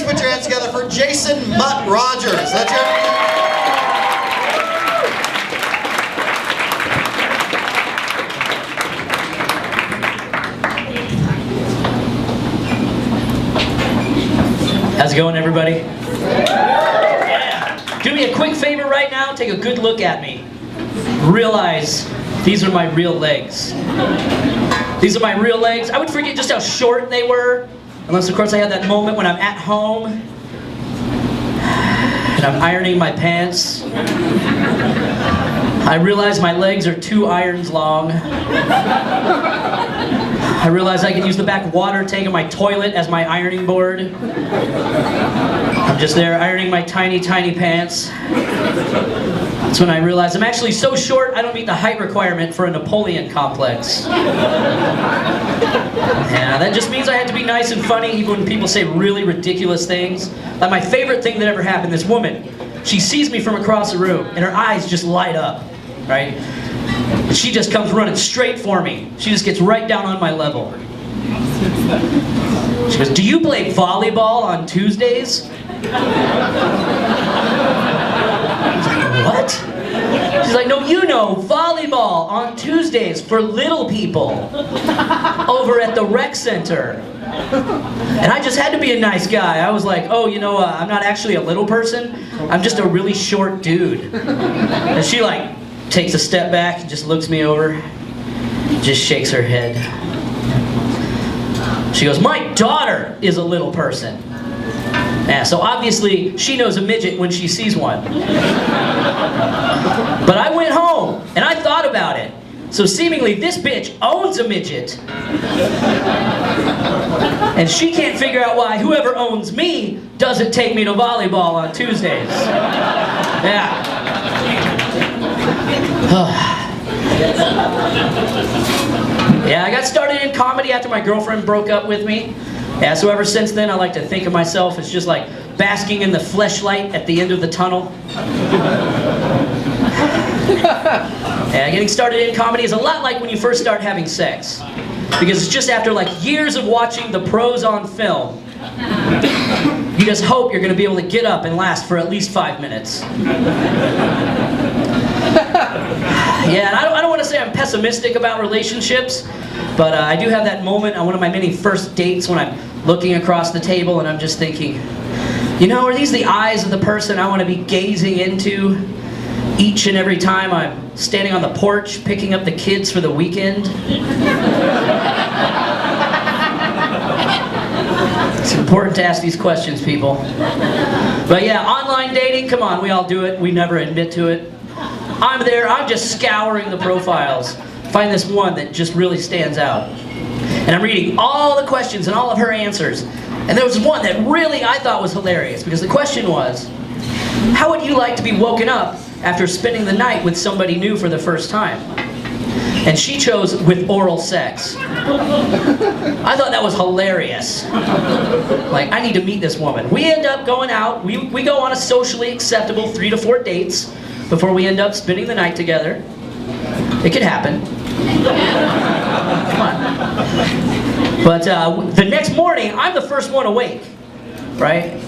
put your hands together for Jason Mutt Rogers. Let's hear it. How's it going, everybody? Yeah. Do me a quick favor right now. Take a good look at me. Realize these are my real legs. These are my real legs. I would forget just how short they were, unless, of course, I had that moment when I'm at home and I'm ironing my pants. I realize my legs are 2 irons long. I realize I can use the back water tank of my toilet as my ironing board. I'm just there ironing my tiny, tiny pants. That's when I realize I'm actually so short I don't meet the height requirement for a Napoleon complex. Yeah, that just means I have to be nice and funny even when people say really ridiculous things. Like my favorite thing that ever happened, this woman, she sees me from across the room and her eyes just light up, right? She just comes running straight for me. She just gets right down on my level. She goes, "Do you play volleyball on Tuesdays?" I was like, "What?" She's like, "No, you know, volleyball on Tuesdays for little people over at the rec center." And I just had to be a nice guy. I was like, "Oh, you know, I'm not actually a little person. I'm just a really short dude." And she like takes a step back and just looks me over, just shakes her head. She goes, "My daughter is a little person." Yeah, so obviously she knows a midget when she sees one. But I went home and I thought about it. So seemingly this bitch owns a midget. And she can't figure out why whoever owns me doesn't take me to volleyball on Tuesdays. Yeah. Yeah, I got started in comedy after my girlfriend broke up with me. Yeah, so ever since then I like to think of myself as just like basking in the fleshlight at the end of the tunnel. Yeah, getting started in comedy is a lot like when you first start having sex. Because it's just after like years of watching the pros on film, you just hope you're going to be able to get up and last for at least 5 minutes. Yeah, and I don't want to say I'm pessimistic about relationships, but I do have that moment on one of my many first dates when I'm looking across the table and I'm just thinking, you know, are these the eyes of the person I want to be gazing into each and every time I'm standing on the porch picking up the kids for the weekend? It's important to ask these questions, people. But yeah, online dating, come on, we all do it. We never admit to it. I'm there, I'm just scouring the profiles. Find this one that just really stands out. And I'm reading all the questions and all of her answers. And there was one that really I thought was hilarious, because the question was, how would you like to be woken up after spending the night with somebody new for the first time? And she chose with oral sex. I thought that was hilarious. Like, I need to meet this woman. We end up going out, we go on a socially acceptable 3 to 4 dates before we end up spending the night together. It could happen. Come on. But the next morning, I'm the first one awake, right?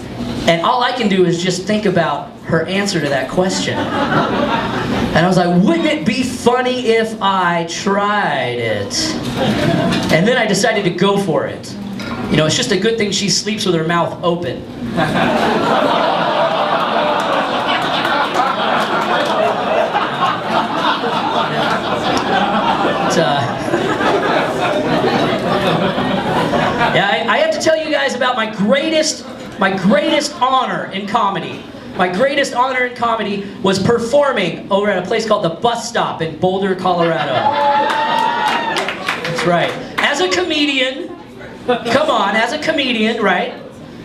And all I can do is just think about her answer to that question. And I was like, wouldn't it be funny if I tried it? And then I decided to go for it. You know, it's just a good thing she sleeps with her mouth open. Yeah, I have to tell you guys about my greatest honor in comedy. My greatest honor in comedy was performing over at a place called the Bus Stop in Boulder, Colorado. That's right. As a comedian, come on, as a comedian, right?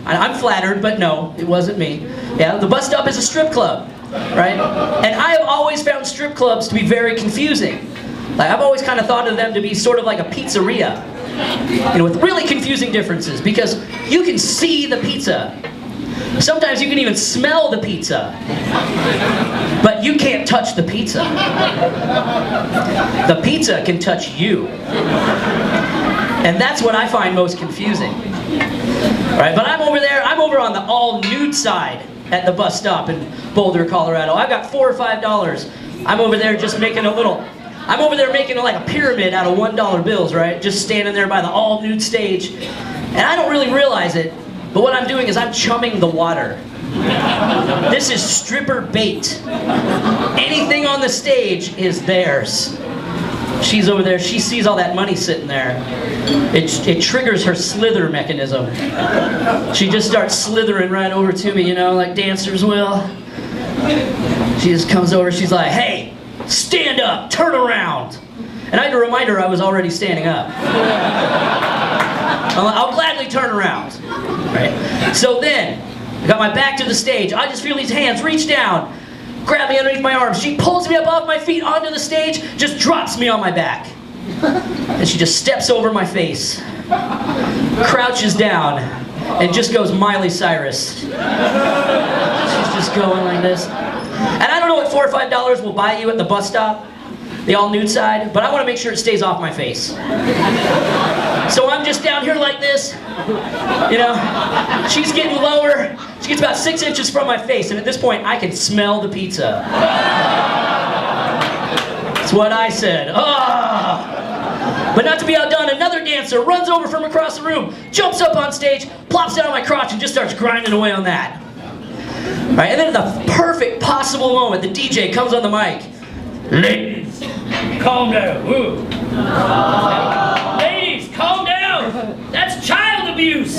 I'm flattered, but no, it wasn't me. Yeah, the Bus Stop is a strip club, right? And I have always found strip clubs to be very confusing. Like, I've always kind of thought of them to be sort of like a pizzeria, you know, with really confusing differences, because you can see the pizza. Sometimes you can even smell the pizza, but you can't touch the pizza. The pizza can touch you. And that's what I find most confusing. Right, but I'm over on the all nude side at the bus stop in Boulder, Colorado. I've got $4 or $5. I'm over there just making making like a pyramid out of $1 bills, right? Just standing there by the all nude stage. And I don't really realize it, but what I'm doing is I'm chumming the water. This is stripper bait. Anything on the stage is theirs. She's over there, she sees all that money sitting there. It triggers her slither mechanism. She just starts slithering right over to me, you know, like dancers will. She just comes over, she's like, hey, stand up, turn around. And I had to remind her I was already standing up. I'll gladly turn around. Right? So then, I got my back to the stage. I just feel these hands reach down, grab me underneath my arms. She pulls me up off my feet onto the stage, just drops me on my back. And she just steps over my face, crouches down, and just goes Miley Cyrus. She's just going like this. And I don't know what $4 or $5 will buy you at the bus stop, the all nude side, but I want to make sure it stays off my face. So I'm just down here like this, you know, she's getting lower, she gets about 6 inches from my face, and at this point I can smell the pizza. That's what I said. Oh. But not to be outdone, another dancer runs over from across the room, jumps up on stage, plops down on my crotch, and just starts grinding away on that. Right, and then at the perfect possible moment, the DJ comes on the mic. Ladies, calm down. Woo. Ladies, calm down. That's child abuse.